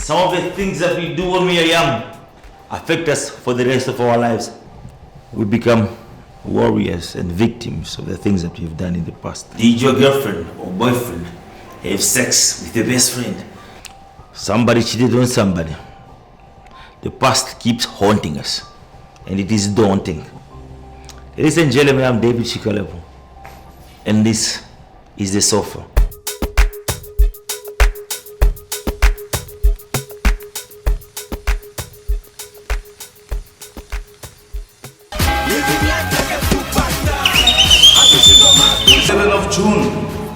some of the things that we do when we are young affect us for the rest of our lives. We become warriors and victims of the things that we've done in the past. Did your girlfriend or boyfriend have sex with your best friend? Somebody cheated on somebody. The past keeps haunting us, and it is daunting. Ladies and gentlemen, I'm David Shikalepo, and this is The Sofa. June,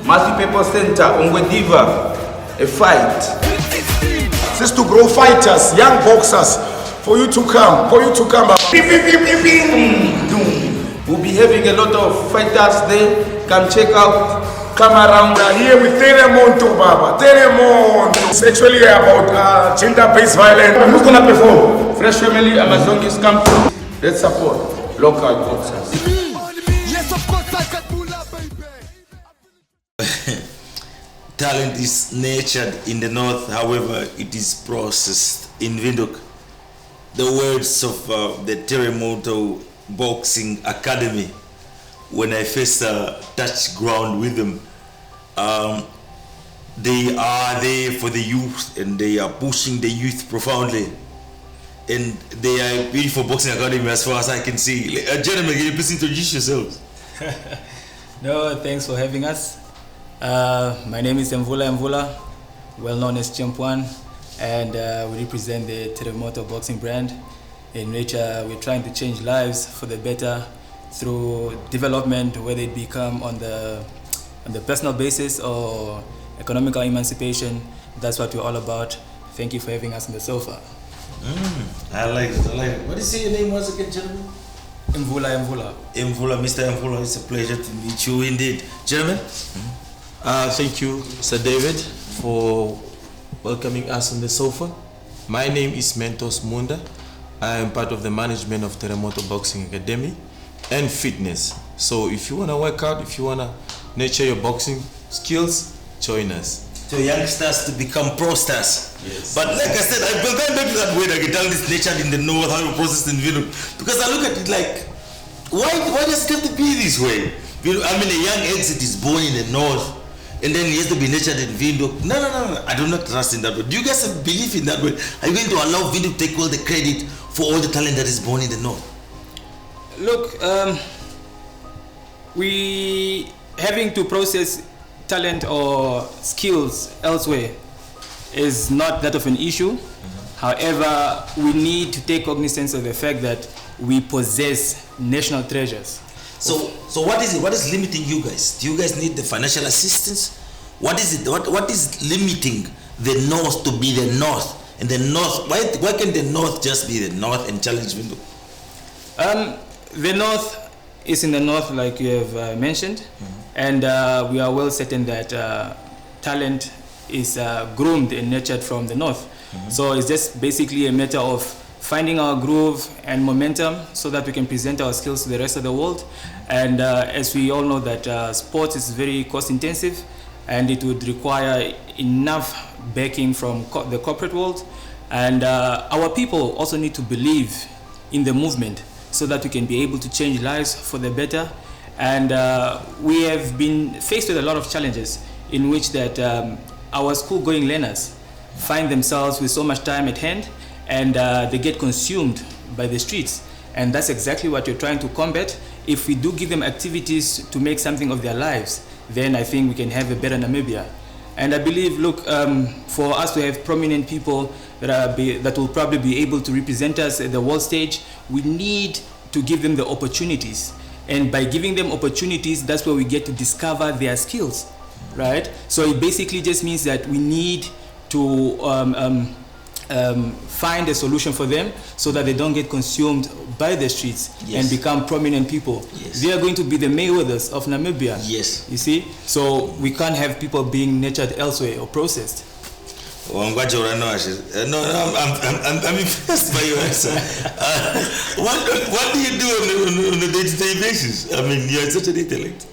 Multi-Purpose Center, Ongwediva, a fight. This is to grow fighters, young boxers, for you to come. We'll be having a lot of fighters there. Come check out, come around. We are here with Teremoto, Baba. Teremoto. It's actually about gender-based violence. Who's gonna perform? Fresh Family, Amazon's come through. Let's support local boxers. Talent is nurtured in the north, however, it is processed in Windhoek. The words of the Teremoto Boxing Academy, when I first touched ground with them, they are there for the youth and they are pushing the youth profoundly. And they are a beautiful boxing academy as far as I can see. Gentlemen, can you please introduce yourselves? No, thanks for having us. My name is Mvula, well known as Champ One, and we represent the Teremoto boxing brand, in which we're trying to change lives for the better through development, whether it become on the personal basis or economical emancipation. That's what we're all about. Thank you for having us on the sofa. I like it. What is your name once again, gentlemen? Mvula. Mr. Mvula, it's a pleasure to meet you indeed. Gentlemen? Thank you, Sir David, for welcoming us on the sofa. My name is Mentos Munda. I am part of the management of Teremoto Boxing Academy and fitness. So if you want to work out, if you want to nurture your boxing skills, join us. So youngsters to become pro stars. Yes. But like I said, I will go back to that word. I can tell this nurtured in the north, how you process in Windhoek. Because I look at it like, why does it have to be this way? I mean, a young exit is born in the north, and then he has to be nurtured in Windhoek. No. I do not trust in that way. Do you guys have belief in that way? Are you going to allow Windhoek to take all the credit for all the talent that is born in the north? Look, we having to process talent or skills elsewhere is not that of an issue. However, we need to take cognizance of the fact that we possess national treasures. So what is it? What is limiting you guys? Do you guys need the financial assistance? What is it? What is limiting the north to be the north? And the north, why can the north just be the north and challenge Windhoek? The north is in the north, like you have mentioned, and we are well certain that talent is groomed and nurtured from the north. So it's just basically a matter of finding our groove and momentum so that we can present our skills to the rest of the world. And as we all know that sports is very cost intensive and it would require enough backing from the corporate world. And our people also need to believe in the movement so that we can be able to change lives for the better. And we have been faced with a lot of challenges in which that our school-going learners find themselves with so much time at hand and they get consumed by the streets. And that's exactly what you're trying to combat. If we do give them activities to make something of their lives, then I think we can have a better Namibia. And I believe, look, for us to have prominent people that will probably be able to represent us at the world stage, we need to give them the opportunities. And by giving them opportunities, that's where we get to discover their skills, right? So it basically just means that we need to find a solution for them so that they don't get consumed by the streets and become prominent people. They are going to be the Mayweathers of Namibia. You see? So we can't have people being nurtured elsewhere or processed. I'm glad you're I'm impressed by your answer. What do you do on a day-to-day basis? I mean, you're such an intellect.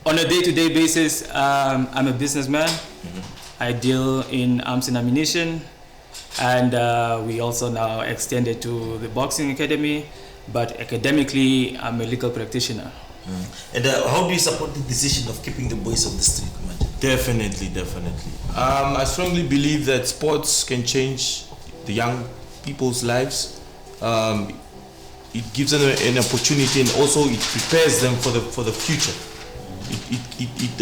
On a day-to-day basis, I'm a businessman. I deal in arms and ammunition, and we also now extended to the boxing academy, but academically I'm a legal practitioner. And how do you support the decision of keeping the boys on the street, man? Definitely. I strongly believe that sports can change the young people's lives. It gives them an opportunity, and also it prepares them for the future. It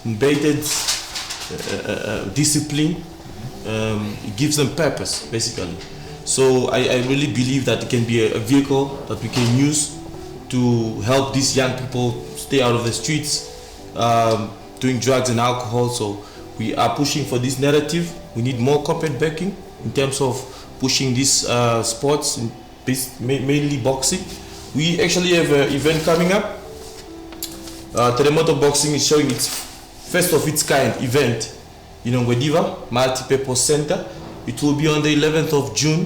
embeds discipline. It gives them purpose, basically. So I really believe that it can be a vehicle that we can use to help these young people stay out of the streets, doing drugs and alcohol. So we are pushing for this narrative. We need more corporate backing in terms of pushing these sports, mainly boxing. We actually have an event coming up. Teremoto Boxing is showing its first of its kind event in Ongwediva Multi-Purpose Center. It will be on the 11th of June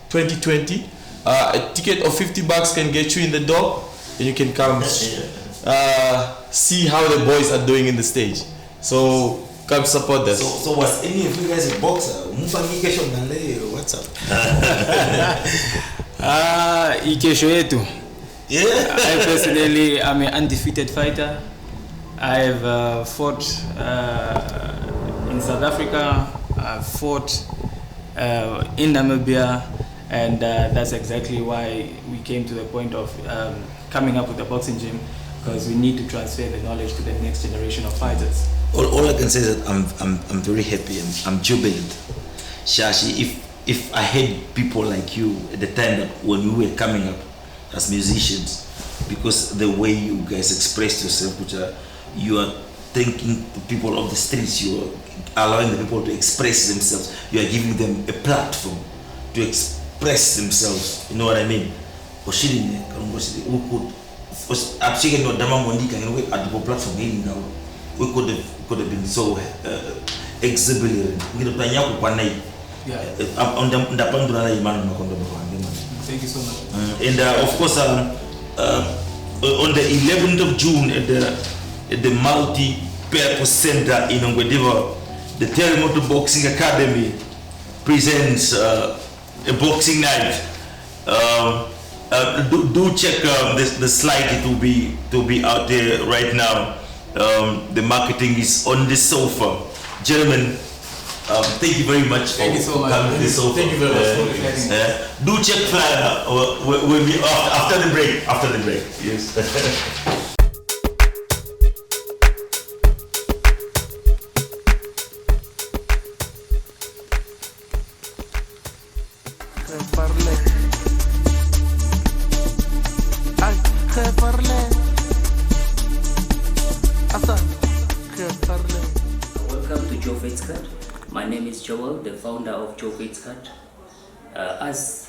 2020. A ticket of $50 can get you in the door, and you can come see how the boys are doing in the stage. So come support us. So was any of you guys a boxer? What's up? Ikesho yetu. Yeah. I personally am an undefeated fighter. I've fought in South Africa. I've fought in Namibia, and that's exactly why we came to the point of coming up with a boxing gym, because we need to transfer the knowledge to the next generation of fighters. All I can say is that I'm very happy and I'm jubilant. Shashi, if I had people like you at the time that when we were coming up as musicians, because the way you guys expressed yourself, which you are thinking to people of the streets, you are allowing the people to express themselves, you are giving them a platform to express themselves, you know what I mean? Who could Dama, Monique, and at the platform now, we could have been so exhibiting. Thank you so much. And of course, on the 11th of June at the Multi-Purpose Center in Ongwediva, the Teremoto Boxing Academy presents a boxing night. Do check the slide. It will be out there right now. The marketing is on TheSofa. Gentlemen, thank you very much. Thank you so much. Thank you very much. Do check flyer when we after the break. After the break, yes. Welcome to Joe Fates Cut. My name is Joel, the founder of Joe Fates Cut. As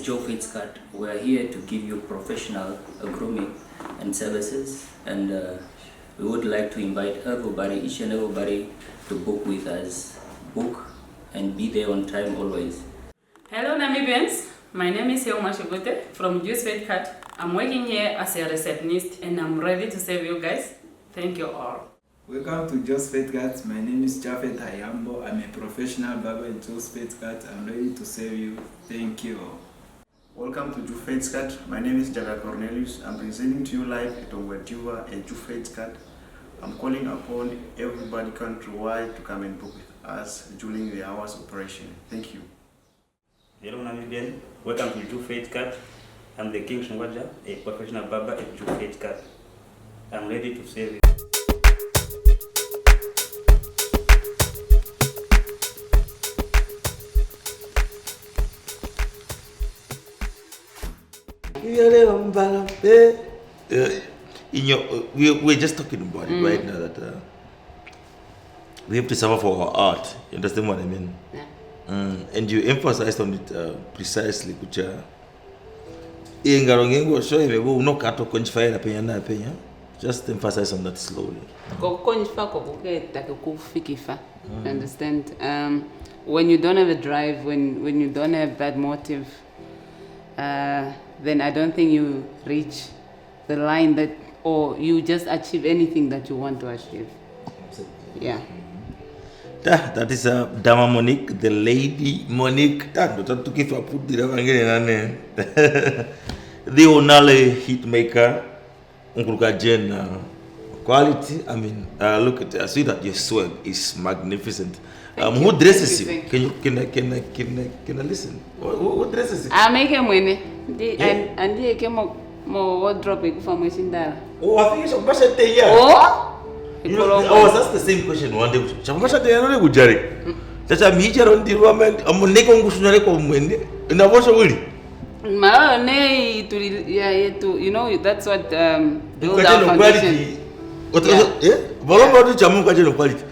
Joe Fates Cut, we are here to give you professional grooming and services, and we would like to invite everybody, each and everybody, to book with us. Book and be there on time always. Hello Namibians, my name is Heoma Shigute from Juice Faith Cut. I'm working here as a receptionist and I'm ready to serve you guys. Thank you all. Welcome to Joe's Faith Cut. My name is Jafet Hayambo. I'm a professional barber in Joe's Faith Cut. I'm ready to serve you. Thank you. Welcome to Joe Faith Cut. My name is Jaga Cornelius. I'm presenting to you live at Ongwediva at Joe Faith Cut. I'm calling upon everybody countrywide to come and book with us during the hours operation. Thank you. Hello Namibian, welcome to Joe Faith Cut. I'm the King Shungwaja, a professional barber at Joe Faith Cut. I'm ready to serve you. We're just talking about it right now, that we have to suffer for our art. You understand what I mean? Yeah. And you emphasized on it precisely. Just emphasize on that slowly. You understand? When you don't have a drive, when you don't have that motive, then I don't think you reach the line that, or you just achieve anything that you want to achieve. Absolutely. Yeah. That is Dama Monique, the lady Monique. Put the only hit maker, Uncle Jen. Quality. I mean, look at. I see that your swag is magnificent. Who dresses you? Can I listen? Who dresses you? I make him win. And he came more wardrobe for my shindara. Oh, I think it's a question there. Oh. You know, I was asked the same question one day. Chamasha de no go jare. Tata mi jare on the woman. Am ne ko ngusunare ko mwende. Na bosho wili. Ma ne to you know that's what build our foundation. What eh? Volomba to chamu kaje no quality.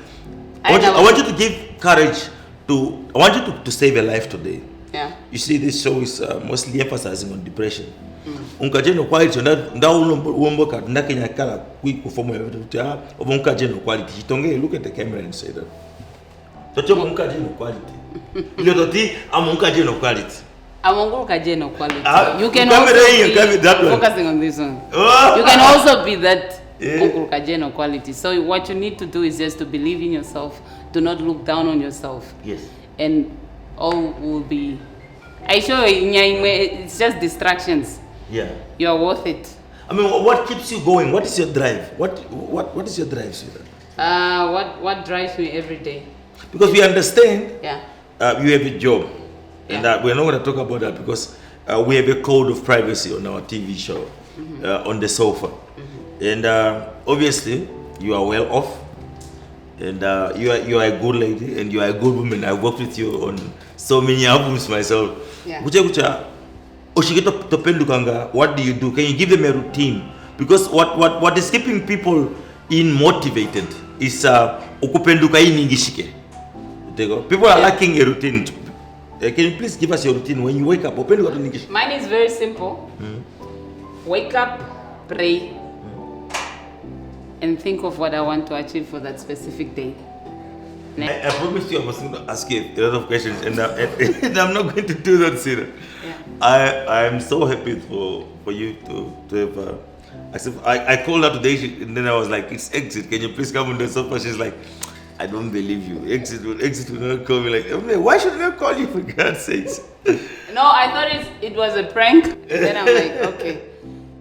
I want you to give courage to. I want you to save a life today. Yeah. You see, this show is mostly emphasizing on depression. Unkaje no quality nda ulomboka ndakenya kala kuiperform everything. Unkaje no quality. Chitonge, look at the camera and say that. Toto unkaje no quality. Ile toti amunkaje no quality. Amunkaje no quality. You can also be focusing on this one. You can also be that. No quality. So what you need to do is just to believe in yourself. Do not look down on yourself. Yes. And all will be. I show it's just distractions. Yeah. You are worth it. I mean, what keeps you going? What is your drive? What is your drive, sweetheart? What drives me every day? Because we understand. Yeah. You have a job, yeah. And we're not going to talk about that because we have a code of privacy on our TV show, on the sofa. And obviously, you are well off, and you are a good lady, and you are a good woman. I worked with you on so many albums myself. Yeah. What do you do? Can you give them a routine? Because what is keeping people motivated is people are lacking a routine. Can you please give us your routine when you wake up? Mine is very simple. Wake up, pray. And think of what I want to achieve for that specific day. I promised you I was going to ask you a lot of questions, and I'm not going to do that, Sarah. Yeah. I am so happy for you to have. I called her today, and then I was like, "It's Exit. Can you please come on the sofa?" She's like, "I don't believe you. Exit will not call me." Like, why should I call you for God's sakes? No, I thought it was a prank. Then I'm like, okay.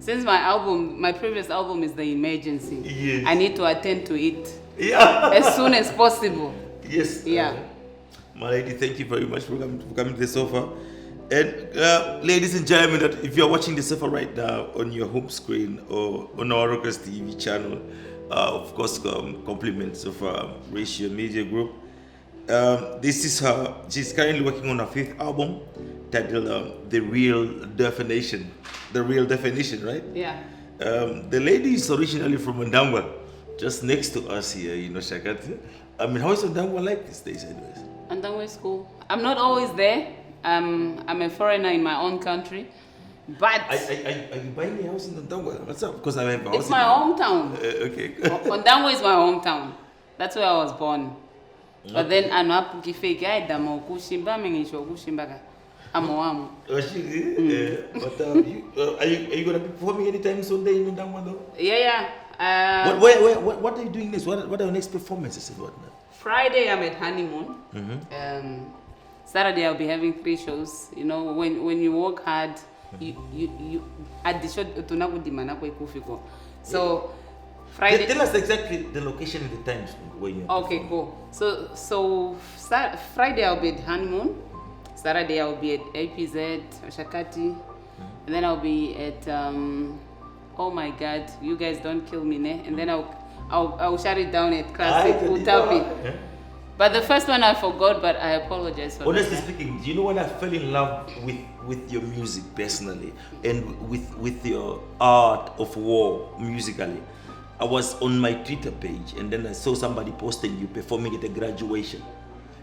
Since my previous album is The Emergency, yes. I need to attend to it as soon as possible. Yes. Yeah. My lady, thank you very much for coming to the sofa. And ladies and gentlemen, that if you're watching the sofa right now on your home screen or on our Rockaz TV channel, of course, compliments of raciomediagroup. This is her. She's currently working on her 5th album titled The Real Definition. The Real Definition, right? Yeah. The lady is originally from Ndangwa, just next to us here, Shakati. I mean, how is Ndangwa like these days, anyways? Ndangwa is cool. I'm not always there. I'm a foreigner in my own country, but are you buying a house in Ndangwa? What's up? Because I have a house. It's my hometown. Okay. Ndangwa is my hometown. That's where I was born. Okay. But then I'm not fake. I Dama kushimba mengisho kushimba. But are you gonna be performing anytime soon in Ndangwa though? Yeah. What are you doing next? What are your next performances and whatnot? Friday I'm at honeymoon. Saturday I'll be having 3 shows. You know, when you work hard, you at the show tunakudimana kwa ikufiko. So Friday. Tell us exactly the location and the times when you. Okay, cool. So Friday I'll be at honeymoon. Saturday I'll be at APZ Shakati, and then I'll be at oh my God, you guys don't kill me, ne? And then I'll shut it down at Classic Utapi. But the first one I forgot, but I apologize for that. Honestly speaking, do you know when I fell in love with your music personally and with your art of war musically? I was on my Twitter page and then I saw somebody posting you performing at a graduation.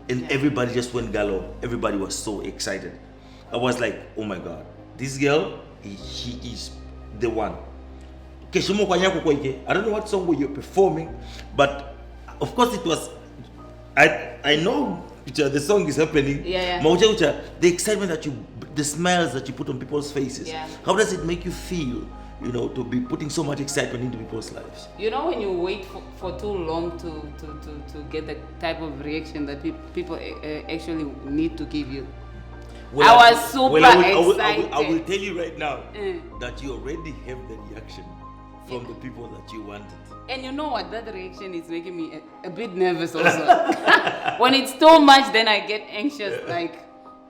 And everybody just went galore. Everybody was so excited. I was like, oh my God, this girl, she is the one. I don't know what song you're performing, but of course it was, I know the song is happening. Yeah. The excitement that the smiles that you put on people's faces. Yeah. How does it make you feel to be putting so much excitement into people's lives. You know, when you wait for too long to get the type of reaction that people actually need to give you. Well, I was super excited. I will tell you right now that you already have the reaction from the people that you wanted. And you know what? That reaction is making me a bit nervous also. When it's too much, then I get anxious.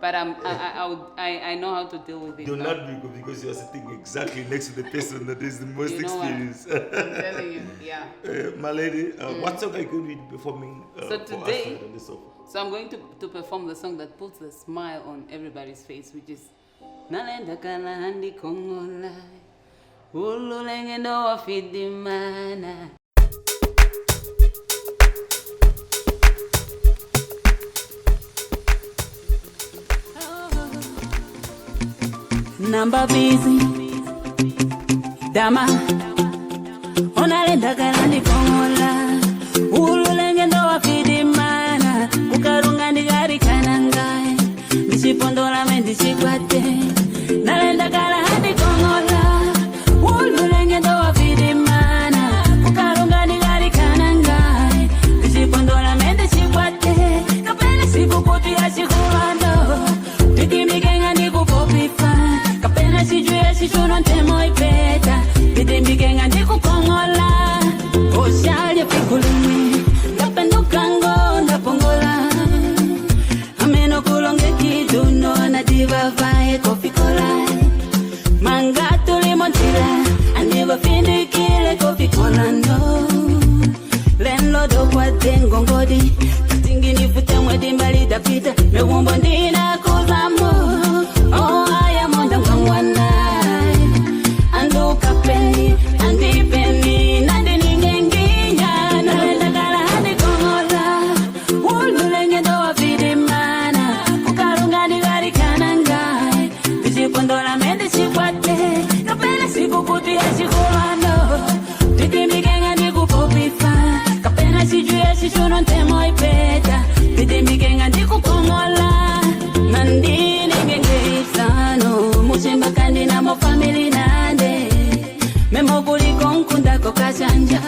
But I know how to deal with it. Do not be good because you are sitting exactly next to the person that is the most experienced. I'm telling you, yeah. My lady, what song are you going to be performing so today, on the sofa? So I'm going to perform the song that puts a smile on everybody's face, which is Nalenda kana handi kongola ululenge no afidimana. Number busy Dama Onalenda kana handi kongola ululenge no afidimana. Ukarunga ndigari kanangai Nishipondola mendishikwate Nalenda kana handi kongola ululenge ndo wafidimana. Ukarunga ndigari kanangai Nishipondola mendishikwate Kapele siku kuti ya shikulando Tikimikenga ndikupopifa Kapele shijue shishuno ntemo ipeta Vitimikenga ndikukongola Oshalye pikulumi Ndapendukango ndapongola Ameno kulonge kiduno na diva vae kofikola Manga limontira Aniva findi kile kofikola no Lenlo do kwa dengo ngodi Katingi nifute mwedi mbali dapita Mewumbo ndina kuzamo Oh aya monda mkangwana Anduka peni Andipeni Nandi ningenginya Nalenda kala hadi kongola Ululenge do wafidimana Ukarunga ndigari kanangai Vishipondola mende shikwate Kapele siku kuti ya shikulando Tikimikenga ndikupopifa Kapena shijue shishuno ntemo ipeta Vitimikenga ndikukongola Nandini ngengeisano Mushimba kandi na mo family nande Memo kuliko nkundako kashanja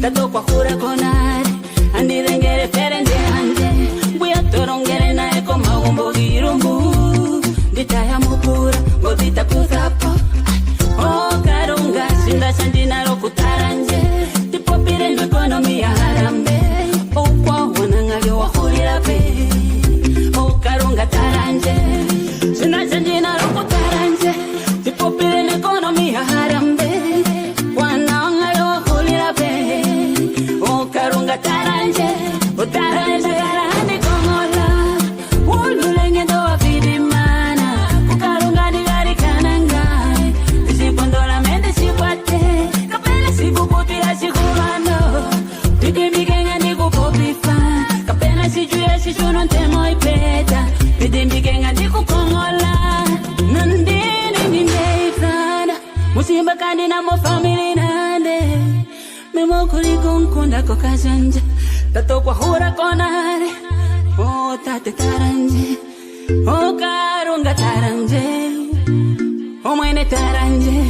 Tato kwa kura konare Andirengere ferende anje Buya torongere na eko maumbo girumbu Ditaya mupura Godita kuzapo Oh karunga Shinda shandina roku taranje Tipopire no ekonomi ya harambe Oh kwa wanangage wakulira pe Oh karunga taranje Shinda shandina roku taranje Tipopire no ekonomi ya harambe Wanangage wakulira pe Oh karunga taranje Oh taranje karandi kongola Ululenge do wafidimana Ukarunga ndigari kanangai Vishipondola mende shikwate Kapele siku kuti ya shikulando Tikimikenga ndikupopifa Kapena shijue shishuno ntemo ipeta Vitimikenga ndikukongola Nandini nindeifana Mushimba kandi na mo family nande Memo kuliko nkundako kashanja Tato kwa hura konare Oh tate taranje Oh karunga taranje Oh mwene taranje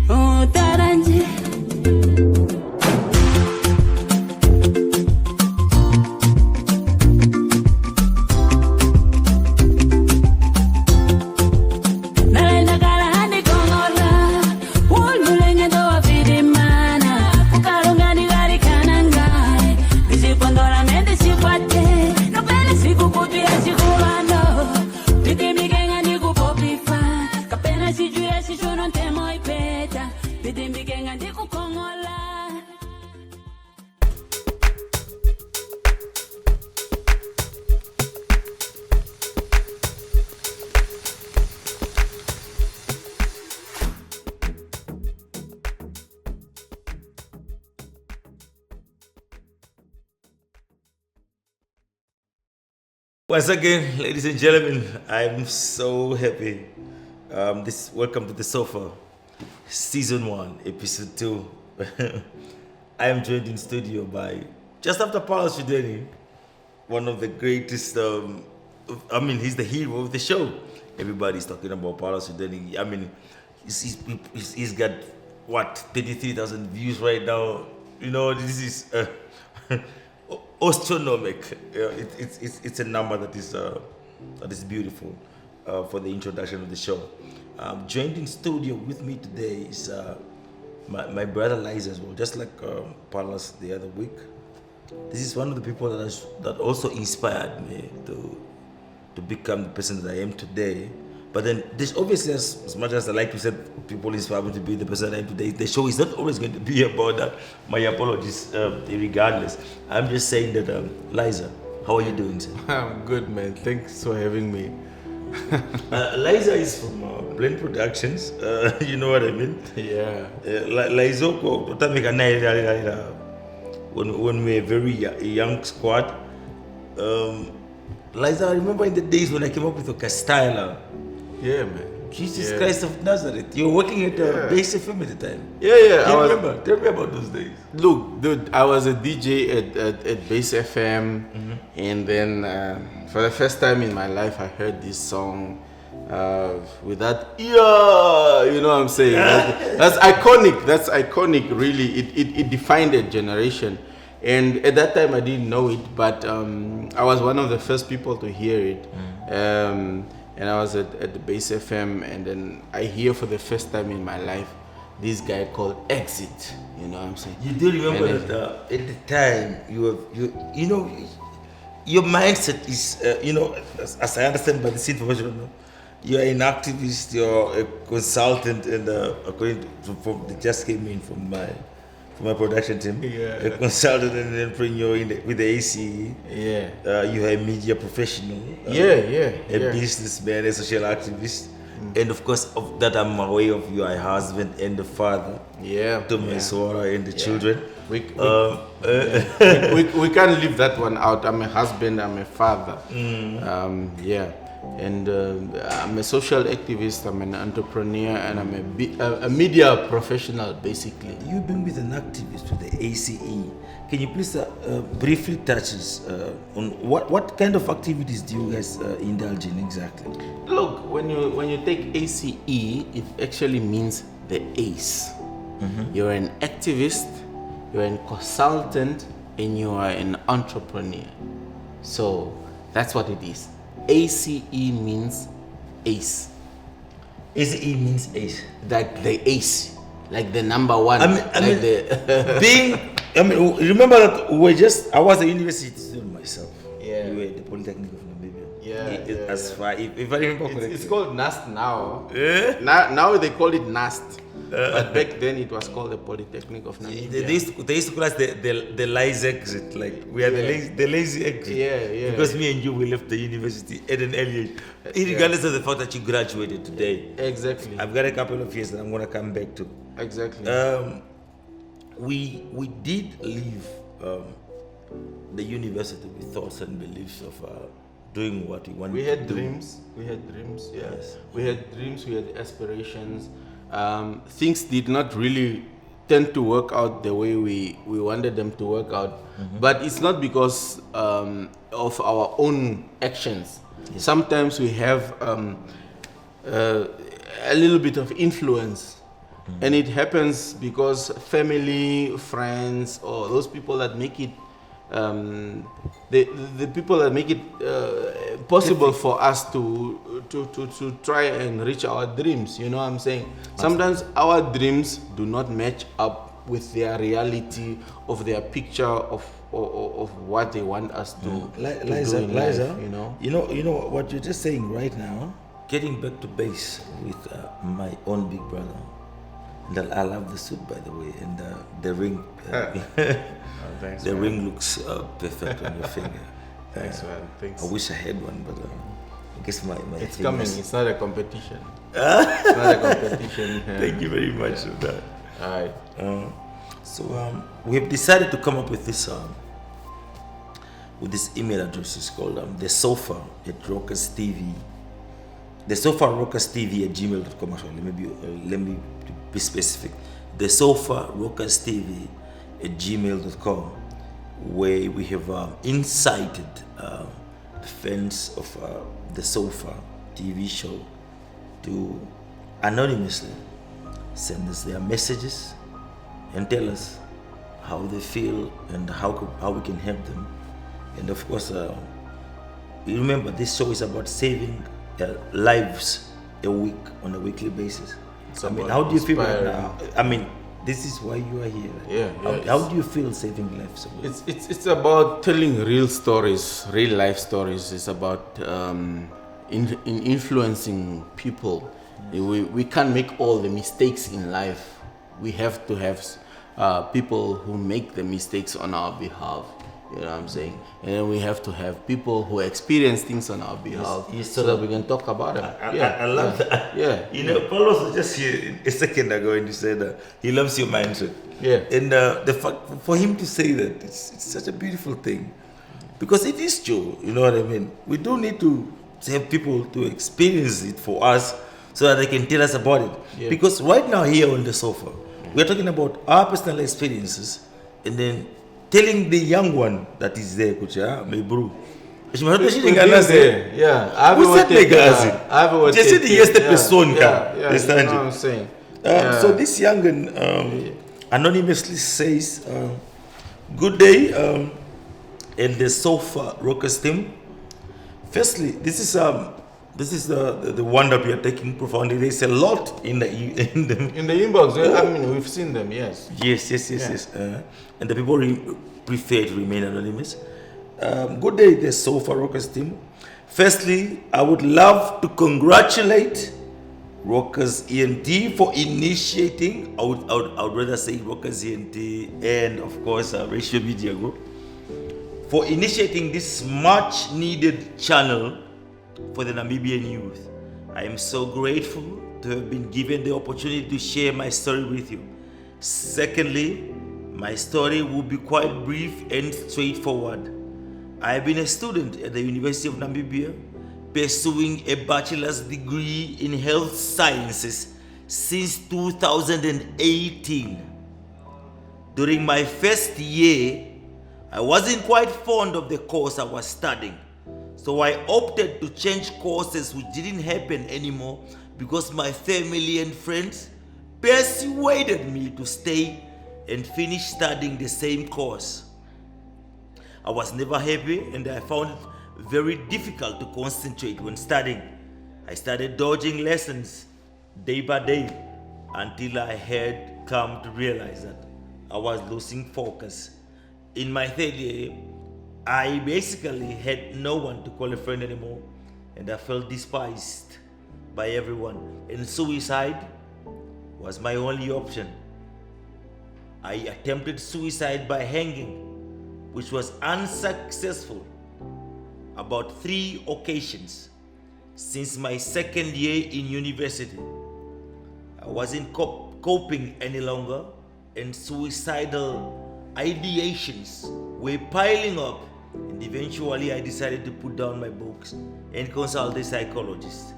Oh taranje Nalenda kala handi kongola Ululenge ndo wafidimana Ukarunga ndigari kanangai Vishipondola mende shikwate Kapele siku kuti ya shikulando Vitimikenga ndikupopifa Kapena shijue shishuno ntemo ipeta Vitimikenga ndikukongola Once again, ladies and gentlemen, I'm so happy. Welcome to TheSofa, Season 1, Episode 2. I am joined in studio by, just after Paolo Shudeni, one of the greatest, he's the hero of the show. Everybody's talking about Paolo Shudeni. He's got what 33,000 views right now. You know, this is astronomical. It's a number that is beautiful for the introduction of the show. Joined in studio with me today is my brother Liza as well, just like Palas the other week. This is one of the people that also inspired me to become the person that I am today. But then this obviously, as much as I like to say people inspire me to be the person I am today, the show is not always going to be about that. My apologies, regardless. I'm just saying that, Liza, how are you doing, sir? I'm good, man. Thanks for having me. Liza is from Blend Productions. You know what I mean? Yeah. Liza, when we were a very young squad. Liza, I remember in the days when I came up with a style. Yeah, man. Jesus Christ of Nazareth. You were working at Base FM at the time. Yeah. Tell me about those days. Look, dude, I was a DJ at Base FM, and then for the first time in my life, I heard this song with that, you know what I'm saying? That's iconic. That's iconic, really. It defined a generation. And at that time, I didn't know it, but I was one of the first people to hear it. And I was at the Base FM, and then I hear for the first time in my life this guy called Exit. You know what I'm saying? You do remember that at the time you know your mindset is as I understand by this information, you're an activist, you're a consultant, and according to they just came in from my production team, a consultant and an entrepreneur with the ACE. You're a media professional. A businessman, a social activist. And of course, of that I'm aware of, you are a husband and a father to my Swara and the children. We can't leave that one out. I'm a husband, I'm a father. And I'm a social activist, I'm an entrepreneur, and I'm a media professional, basically. You've been with an activist with the ACE. Can you please briefly touch us on what kind of activities do you guys indulge in exactly? Look, when you take ACE, it actually means the ACE. You're an activist, you're a consultant, and you are an entrepreneur. So that's what it is. ACE means ace. ACE means ace. Like the ace, like the number one. Remember that I was a university student myself. Yeah. You were at the Polytechnic of Namibia. Yeah. As far if I remember correctly. It's called NAST now. Now they call it NAST. But back then it was called the Polytechnic of Namibia. They used to call us the lazy exit. Like we are the lazy exit. Yeah. Because me and you, we left the university at an early age. Regardless of the fact that you graduated today. Exactly. I've got a couple of years that I'm gonna come back to. Exactly. We did leave the university with thoughts and beliefs of doing what we wanted. We had to dreams. We had dreams. Yes. We had dreams. We had aspirations. Things did not really tend to work out the way we wanted them to work out. But it's not because of our own actions. Yes. Sometimes we have a little bit of influence. And it happens because family, friends, or those people that make it, the people that make it possible for us to try and reach our dreams. You know what I'm saying? Sometimes our dreams do not match up with their reality of their picture of what they want us to do in life, you know what you're just saying right now. Getting back to base with my own big brother. And I love the suit, by the way, and the ring. Thanks, the ring looks perfect on your finger. Thanks, man. Thanks. I wish I had one, but I guess my it's coming. It's not a competition. It's not a competition. Thank you very much for that. All right. So we've decided to come up with this email address. It's called TheSofa at Rockaz TV. TheSofa Rockaz TV at gmail.com. Actually, let me be specific. TheSofa Rockaz TV at gmail.com, where we have incited the fans of the Sofa TV show to anonymously send us their messages and tell us how they feel and how we can help them. And of course, you remember this show is about saving lives on a weekly basis. I mean, how do you feel right now? I mean, this is why you are here. Yeah. How do you feel saving lives? It's about telling real stories, real life stories. It's about in influencing people. We can't make all the mistakes in life. We have to have people who make the mistakes on our behalf. You know what I'm saying? And then we have to have people who experience things on our behalf, so that we can talk about them. I love that. Yeah. You know, Paulos was just here a second ago and he said he loves your mindset. Yeah. And the fact for him to say that, it's such a beautiful thing. Because it is true, you know what I mean? We do need to have people to experience it for us so that they can tell us about it. Yeah. Because right now here on the sofa, we're talking about our personal experiences and then telling the young one that is there, kucha, my bro. Yeah. Just the yesterday person. Yeah. You know what I'm saying? So this young anonymously says, "Good day, and the sofa Rockaz team. Firstly, this is the one that we are taking profoundly. There's a lot in the inbox. I mean, we've seen them. Yes. Yes. And the people prefer to remain anonymous. Good day, the sofa Rockaz team. Firstly, I would love to congratulate Rockaz ENT for initiating. I would rather say Rockaz ENT and of course raciomediagroup for initiating this much needed channel for the Namibian youth. I am so grateful to have been given the opportunity to share my story with you. Secondly, my story will be quite brief and straightforward. I have been a student at the University of Namibia, pursuing a bachelor's degree in health sciences since 2018. During my first year, I wasn't quite fond of the course I was studying, so I opted to change courses, which didn't happen anymore because my family and friends persuaded me to stay and finish studying the same course. I was never happy and I found it very difficult to concentrate when studying. I started dodging lessons day by day until I had come to realize that I was losing focus. In my third year, I basically had no one to call a friend anymore, and I felt despised by everyone, and suicide was my only option. I attempted suicide by hanging, which was unsuccessful about 3 occasions since my second year in university. I wasn't coping any longer, and suicidal ideations were piling up, and eventually I decided to put down my books and consult a psychologist.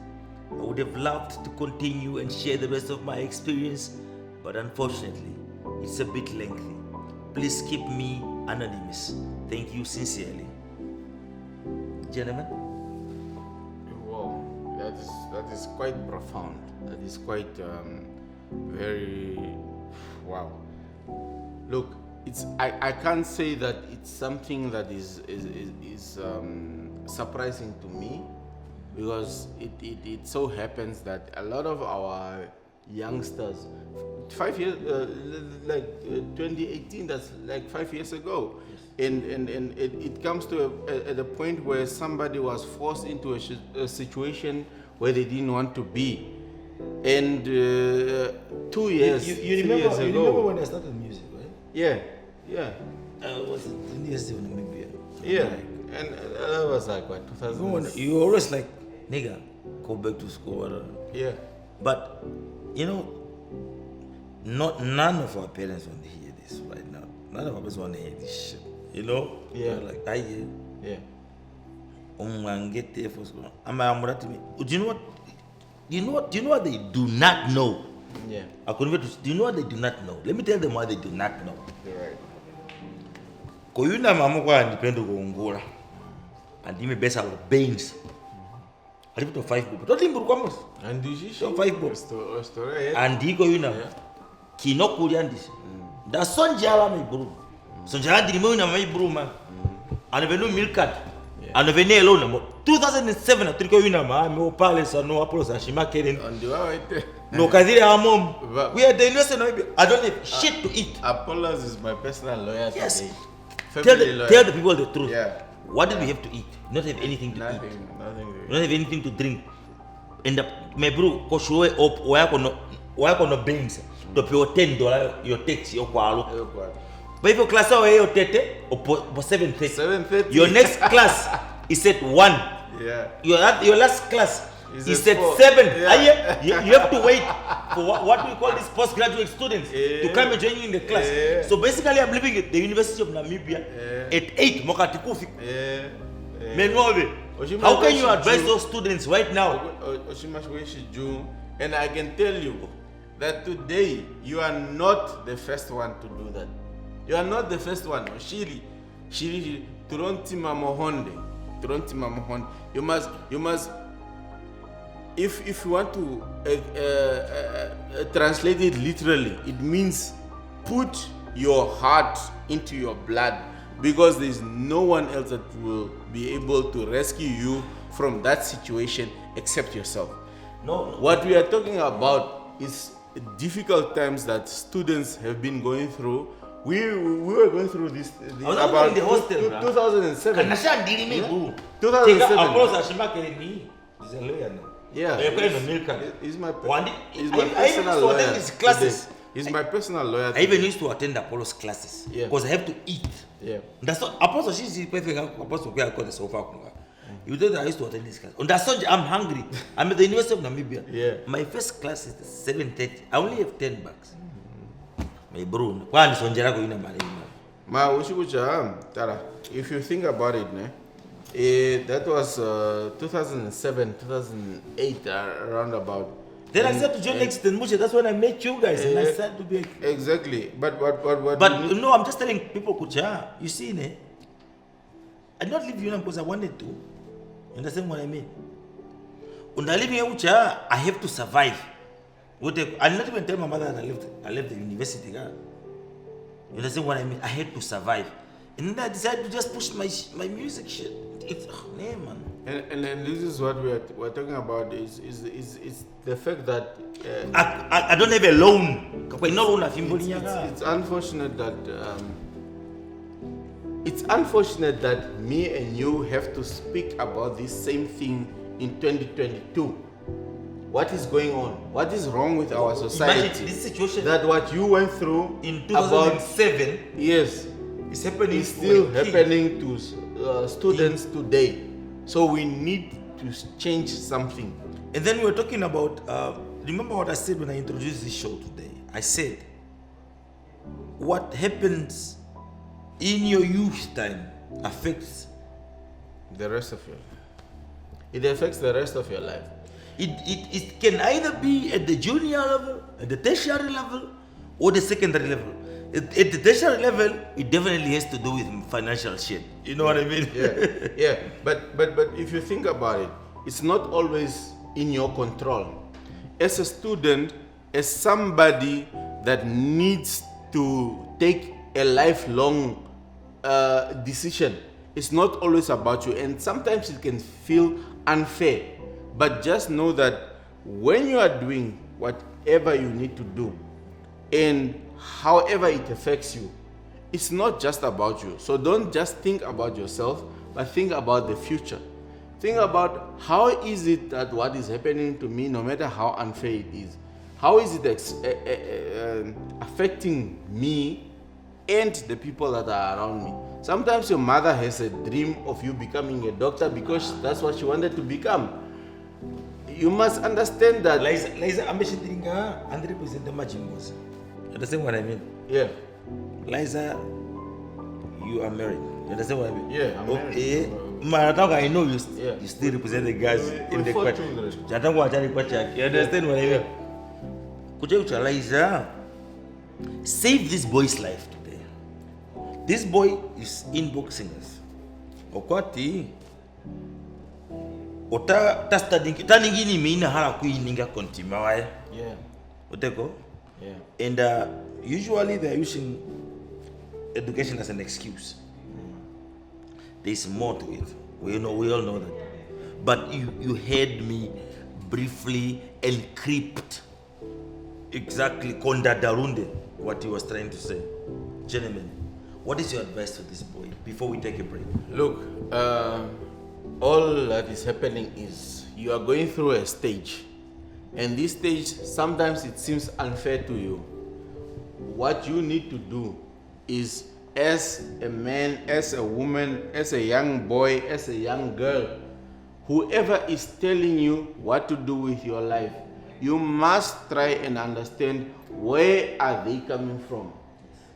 I would have loved to continue and share the rest of my experience, but unfortunately, it's a bit lengthy. Please keep me anonymous. Thank you sincerely. Gentlemen? Wow, that is quite profound. That is quite very wow. Look, I can't say that it's something that is surprising to me, because it so happens that a lot of our youngsters, 5 years, 2018, that's like 5 years ago, and it comes to a point where somebody was forced into a situation where they didn't want to be, and 2 years, you remember when I started music, right? Yeah. Was it in the University of Namibia? Yeah, and that was like what, 2000? You were always like, nigga, go back to school. Yeah. But, you know, none of our parents want to hear this right now. None of our parents want to hear this shit. You know? Yeah. They're like, yeah. Get there for school. Do you know what? Do you know what they do not know? Yeah. Do you know what they do not know? Let me tell them what they do not know. You're right. Koyuna mamu kwa ndipendo kuungula. And ime besa wa beans. alipo 5 bob totimburu kwamos andishisho 5 bob story andiko yuna kinokulya ndisi ndasonjala maiburu sonjala ndilimo yuna maiburu man anavenu milkat anavenu elona 2007 atriko yuna ma me opale sa no apolo sa shimakeren no kadire amom we are the innocent. I don't have shit to eat. Apollos is my personal lawyer today. Tell the people the truth. Yeah. What did we have to eat? Not have anything to eat. Not have anything to drink. And my bro, koshuwe op wako no beans. To pay $10 your tax your kwalo. But if your class away your tete or 7:30. Your next class is at 1. Yeah. Your last class is at 7. Yeah. You have to wait for what we call these postgraduate students to come and join you in the class. So basically, I'm living at the University of Namibia at 8. How can you advise those students right now? And I can tell you that today you are not the first one to do that. You are not the first one. Shiri, Turonti Mamohonde. You must. If you want to translate it literally, it means put your heart into your blood, because there is no one else that will be able to rescue you from that situation except yourself. No. What we are talking about is difficult times that students have been going through. We were going through this about in the hostel, 2007. 2007. Yeah, he's my personal lawyer. He's my personal lawyer. I even used to attend Apollo's classes because I have to eat. Yeah, that's not Apostle. She's perfect. Apostle, where I call the sofa. You know that I used to attend this class. On that Sunday, I'm hungry. I'm at the University of Namibia. Yeah, my first class is 7:30. I only have $10. My bro, why Sonjara go in a man? Ma, Tara. If you think about it, that was 2007, 2008, around about. Then I said to John Exton Musha, that's when I met you guys, and I said to be exactly. But no, I'm just telling people, Kucha. You see, I not leave you because I wanted to. You understand what I mean? When I live here, Kucha, I have to survive. I not even tell my mother that I left the university. You understand what I mean? I had to survive, and then I decided to just push my music shit. It's man. And this is what we're talking about is the fact that I don't have a loan. It's unfortunate that me and you have to speak about this same thing in 2022. What is going on? What is wrong with our society? Imagine this situation. That what you went through in 2007, yes, it's happening. It's still happening to students today. So we need to change something. And then we were talking about. Remember what I said when I introduced this show today? I said, what happens in your youth time affects the rest of your life. It affects the rest of your life. It can either be at the junior level, at the tertiary level, or the secondary level. At the tertiary level, it definitely has to do with financial shit. You know what I mean? Yeah. But if you think about it, it's not always in your control. As a student, as somebody that needs to take a lifelong decision, it's not always about you, and sometimes it can feel unfair. But just know that when you are doing whatever you need to do, and however it affects you, it's not just about you. So don't just think about yourself, but think about the future. Think about how is it that what is happening to me, no matter how unfair it is, how is it affecting me and the people that are around me. Sometimes your mother has a dream of you becoming a doctor because that's what she wanted to become. You must understand that. Liza, I'm mentioning 100% the margin was. You understand what I mean? Yeah. Liza, you are married. You understand what I mean? Yeah, I'm married. I know you still represent the guys in the court. You understand what I mean? Could you tell Liza, save this boy's life today. This boy is in boxing. Okwati. ota ta studying taningini mina hala kuininga kontima wae. Yeah. Uteko? Yeah. And usually they're using education as an excuse. There's more to it. We all know that. But you heard me briefly encrypt exactly Konda Darunde what he was trying to say. Gentlemen, what is your advice to this boy before we take a break? Look, all that is happening is you are going through a stage, and this stage sometimes it seems unfair to you. What you need to do is, as a man, as a woman, as a young boy, as a young girl, whoever is telling you what to do with your life, you must try and understand where are they coming from.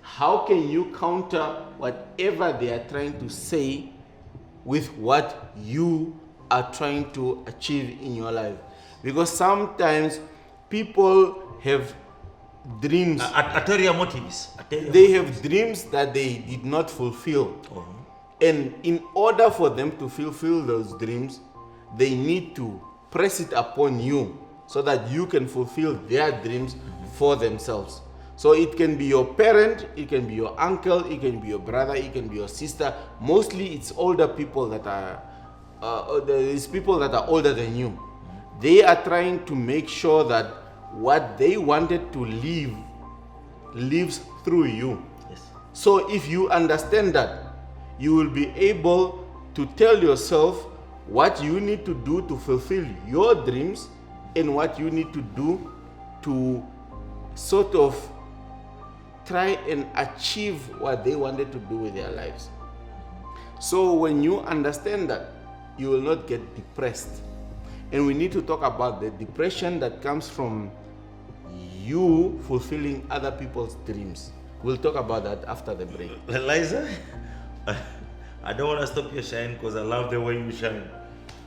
How can you counter whatever they are trying to say with what you are trying to achieve in your life? Because sometimes people have dreams. Ulterior motives. They have dreams that they did not fulfill. And in order for them to fulfill those dreams, they need to press it upon you so that you can fulfill their dreams for themselves. So it can be your parent, it can be your uncle, it can be your brother, it can be your sister. Mostly it's older people that are, these people that are older than you. They are trying to make sure that what they wanted to live lives through you. Yes. So if you understand that, you will be able to tell yourself what you need to do to fulfill your dreams and what you need to do to sort of try and achieve what they wanted to do with their lives. So when you understand that, you will not get depressed. And we need to talk about the depression that comes from you fulfilling other people's dreams. We'll talk about that after the break. Eliza, I don't want to stop your shine because I love the way you shine.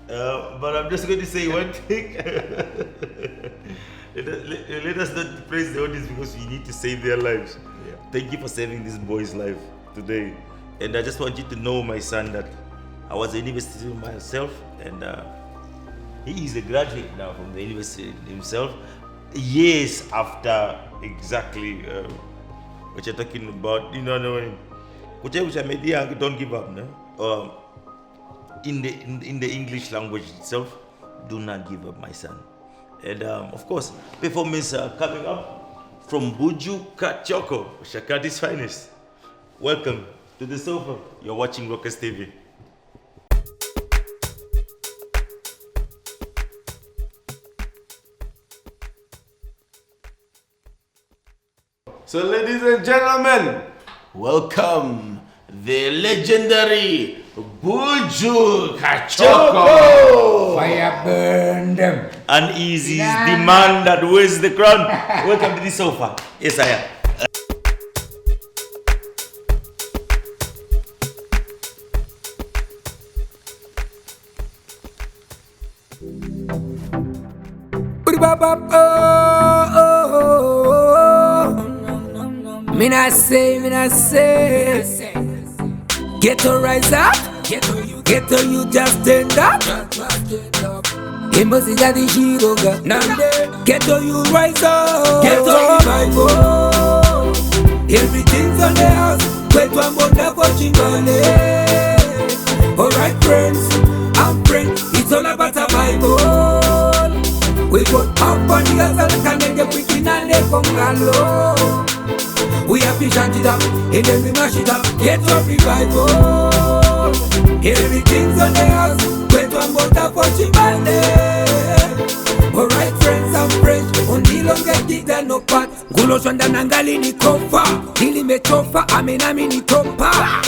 But I'm just going to say one thing. Let us not praise the audience because we need to save their lives. Yeah. Thank you for saving this boy's life today. And I just want you to know, my son, that I was a university student myself, and he is a graduate now from the university himself. Years after exactly what you're talking about, you know, which media don't give up, no? In the English language itself, do not give up, my son. And of course, performance coming up from Buju Kachoko, Shakati's finest. Welcome to the sofa. You're watching Rockaz TV. So ladies and gentlemen, welcome the legendary Buju Kachoko. Fire burn them. Uneasy is the man that wears the crown. Welcome to the sofa. Yes, I am. Me not say. Get to rise up. Get to you just stand up. He must be the hero. Get to you rise up. Get to revival. Everything's on the house. Wait one more day for Chingale. Alright friends, I'm friends. It's all about survival. We put up on the other and then get quick in and they come. We have to chant it up, and then we mash it up. Get some revival. Everything's on the house. Wait one more time for Chimane. Alright friends, I'm fresh. Only longer dig than no part. Gulo shonda nangali ni kofa. Hili metofa, amenami ni topa.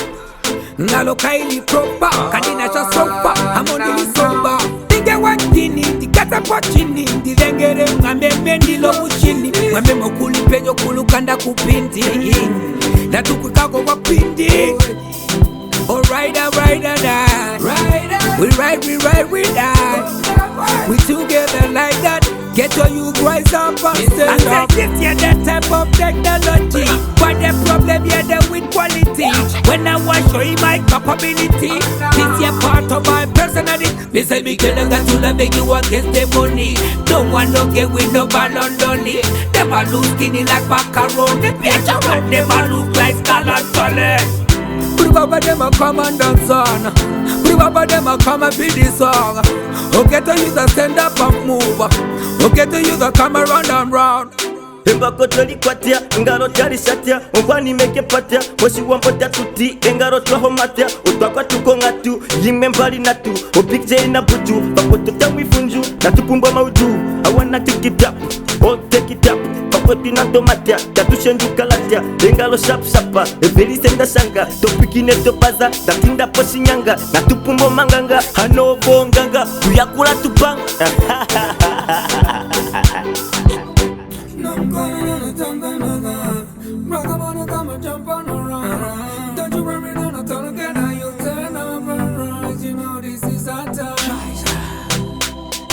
Ngalo kaili propa. Kadina cha sofa, amoni ni somba. Tinge watini, tikata kwa chini. Ndilengere ngambe ndilo muchini. Ngambe mokuli penyo kulukanda kupindi. Na tukukako wapindi. Alright, die. We ride, we die. We together like that. Get your you rise up and stand up. This yeah, that type of technology. But the problem yeah, the with quality. When I want show you my capability, this yeah part of my personality. Me say me girl, got to love make you against the money. No one no get with no ballon dolly. Them a look skinny like macaroni. Picture when them a look like Scarlet Solid. Baba them a come and dance on. Baba them a come and beat this song. Okay to you the stand up and move. Okay to you the come around and round. Embako toli kwatia, ngaro tali shatia, ongwani meke patia, moshi wambota tuti, engaro twaho matia, utwakwa tuko ngatu, yime mbali natu, opikje ina buju, bako tutawi funju, natupumba mauju, I wanna take it up, oh take it up, bako tinanto matia, tatushenju kalatia, engaro shap shapa, eveli senda shanga, topikine topaza, tatinda poshi nyanga, natupumbo manganga, hano bonganga, kuyakula tupanga. I'm going on a tongue and rock on a come and jump on around. Don't you worry, on a tongue again, now you turn up and rise. You know this is our time. I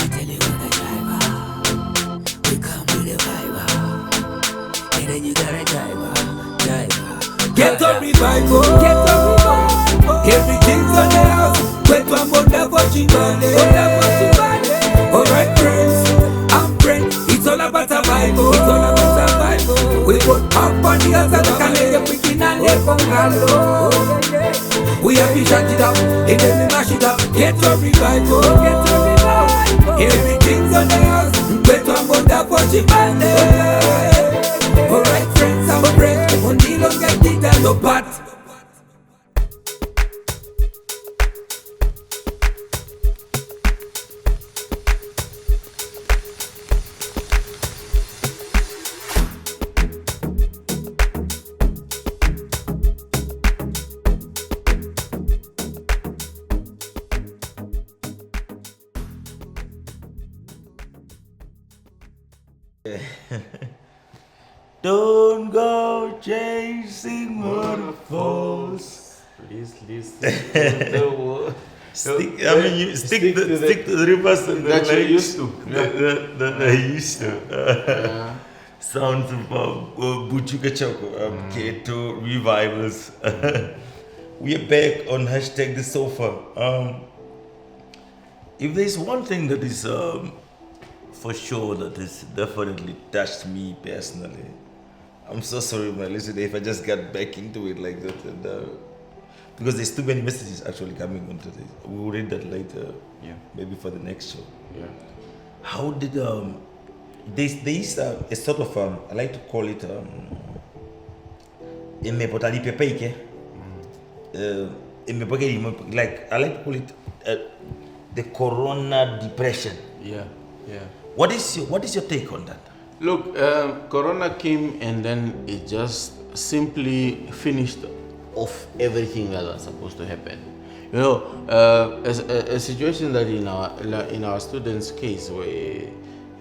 tell you what the driver, we come with the vibe. And then you gotta driver. Get a revival, get a revival. Everything's on the house. Wait one more never chingale. Alright friends, I'm praying. It's all about survival. It's all about survival. We put up on the other side. We can live on hello. We have to shut it up and then we mash it up. Get your revival. Get your revival. Everything's on the house. Better on that what you find. Alright friends, I'm praying. Only long get it and no part. Don't go chasing waterfalls. Please listen. Stick to the rivers and the that lakes. you used to. That I used to. Sounds of Buchuka Choco, Keto revivals. We are back on hashtag TheSofa. If there's one thing that is for sure that has definitely touched me personally, I'm so sorry, my listener, if I just got back into it like that, and, because there's too many messages actually coming onto this. We'll read that later, maybe for the next show. Yeah. How did there is a sort of I like to call it like I like to call it the Corona depression. Yeah. What is your take on that? Look, Corona came and then it just simply finished off everything that was supposed to happen. You know, a situation that in our students' case where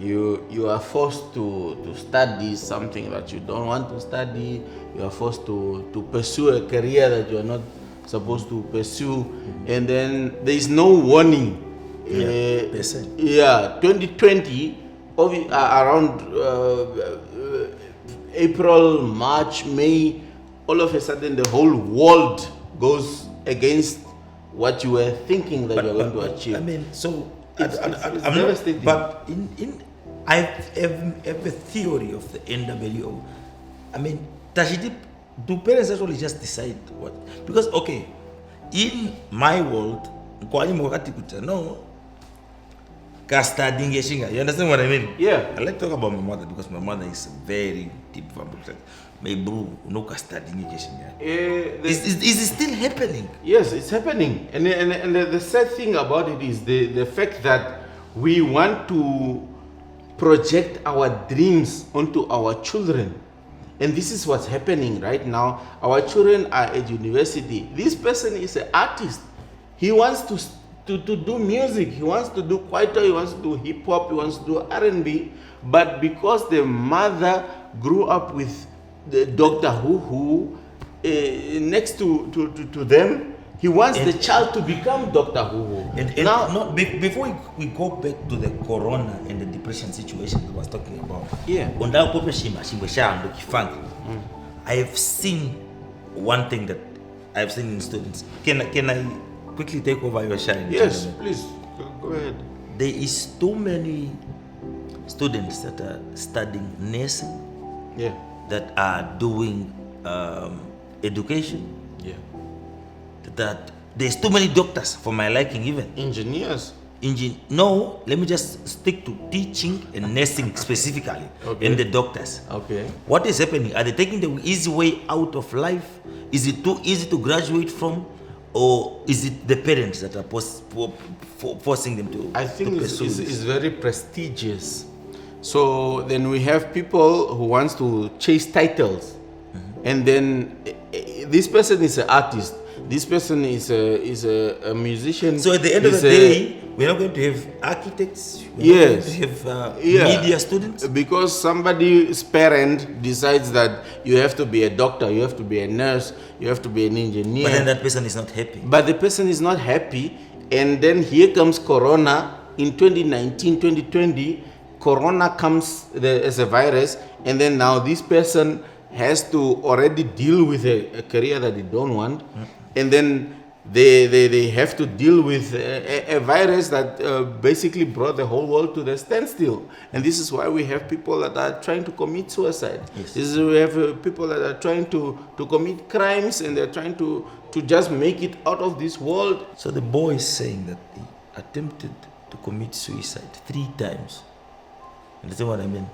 you are forced to study something that you don't want to study, you are forced to pursue a career that you are not supposed to pursue, and then there is no warning. 2020, around April, March, May, all of a sudden the whole world goes against what you were thinking that you were going to achieve. I mean, so it's devastating. But I have a theory of the NWO. I mean, do parents actually just decide what? Because okay, in my world, no. You understand what I mean? Yeah. I like to talk about my mother because my mother is a very deep vampire. My bro, no custarding. Is it still happening? Yes, it's happening. And the sad thing about it is the fact that we want to project our dreams onto our children. And this is what's happening right now. Our children are at university. This person is an artist. He wants to do music, he wants to do kwaito, he wants to do hip hop, he wants to do R&B, but because the mother grew up with the Doctor Who next to them, he wants the child to become Doctor Who. Now, before we go back to the Corona and the depression situation we was talking about, I have seen one thing that I have seen in students. Can I quickly take over your shine? Yes, please. Go ahead. There is too many students that are studying nursing. Yeah. That are doing education. Yeah. That there's too many doctors for my liking even. Engineers. No, let me just stick to teaching and nursing specifically, and the doctors. Okay. What is happening? Are they taking the easy way out of life? Is it too easy to graduate from, or is it the parents that are forcing them to? I think to it's pursue this? very prestigious. So then we have people who wants to chase titles, and then this person is an artist. This person is a musician. So at the end of the day, we're not going to have architects. Yes. Not going to have media students. Because somebody's parent decides that you have to be a doctor, you have to be a nurse, you have to be an engineer. But then that person is not happy. But the person is not happy, and then here comes Corona in 2019, 2020. Corona comes as a virus, and then now this person has to already deal with a career that they don't want, and then they have to deal with a virus that basically brought the whole world to the standstill. And this is why we have people that are trying to commit suicide. Yes. This is why we have people that are trying to commit crimes, and they're trying to just make it out of this world. So the boy is saying that he attempted to commit suicide 3 times. Understand what I mean?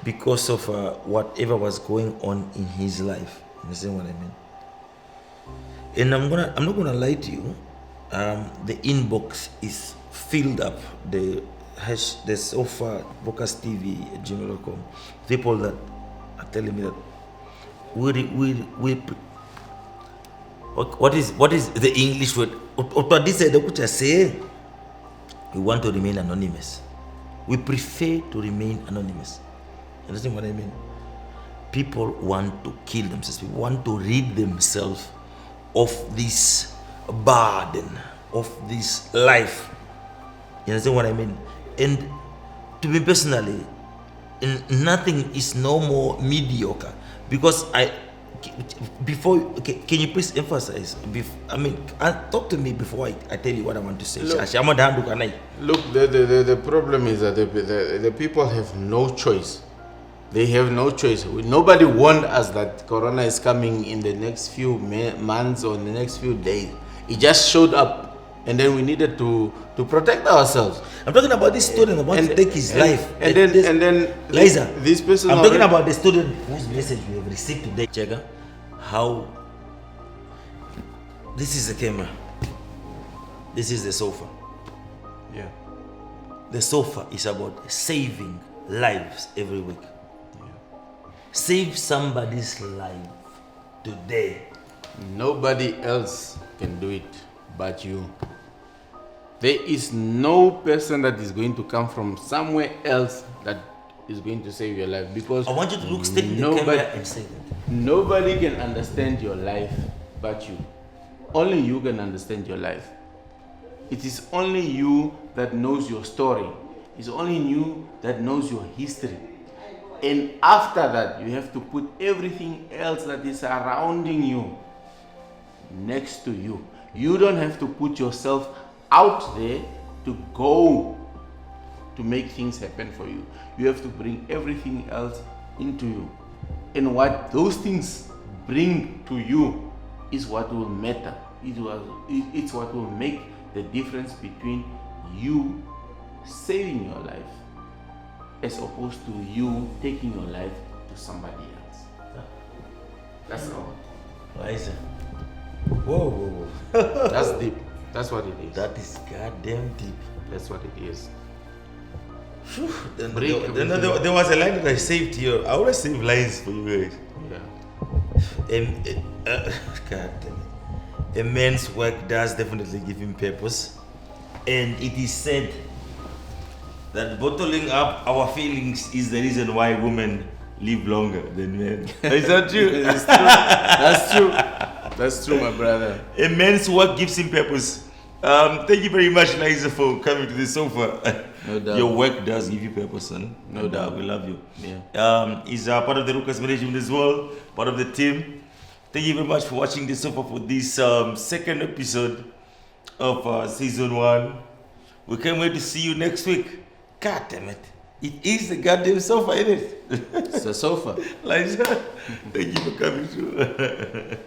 Because of whatever was going on in his life. Understand what I mean? And I'm not gonna lie to you. The inbox is filled up. The TheSofa, Rockaz TV, gmail.com. People that are telling me that what is the English word? What this say? We want to remain anonymous. We prefer to remain anonymous. You understand what I mean? People want to kill themselves. People want to rid themselves of this burden, of this life. You understand what I mean? And to me personally, nothing is no more mediocre. Because can you please emphasize? Talk to me before I tell you what I want to say. Look, the problem is that the people have no choice. They have no choice. Nobody warned us that Corona is coming in the next few months or in the next few days. It just showed up, and then we needed to protect ourselves. I'm talking about this student who wants to take his life. And then Liza, this person. I'm talking about the student whose message we have received today. Chega, how this is the camera. This is TheSofa. Yeah. TheSofa is about saving lives every week. Save somebody's life today. Nobody else can do it but you. There is no person that is going to come from somewhere else that is going to save your life, because I want you to look straight in the camera and say that. Nobody can understand your life but you. Only you can understand your life. It is only you that knows your story. It's only you that knows your history. And after that, you have to put everything else that is surrounding you next to you. You don't have to put yourself out there to go to make things happen for you. You have to bring everything else into you. And what those things bring to you is what will matter. It's what will make the difference between you saving your life as opposed to you taking your life to somebody else. That's all. Liza. Whoa. That's deep. That's what it is. That is goddamn deep. That's what it is. There was a line that I saved here. I always save lines for you guys. Yeah. God damn it. A man's work does definitely give him purpose. And it is said that bottling up our feelings is the reason why women live longer than men. Is that true? It's true. That's true. That's true, my brother. A man's work gives him purpose. Thank you very much, Liza, for coming to TheSofa. No doubt. Your work does give you purpose, son. No doubt. We love you. Yeah. He's part of the Rockaz management as well, part of the team. Thank you very much for watching TheSofa for this second episode of season 1. We can't wait to see you next week. God damn it. It is the goddamn sofa, isn't it? It's the sofa. Liza, thank you for coming through.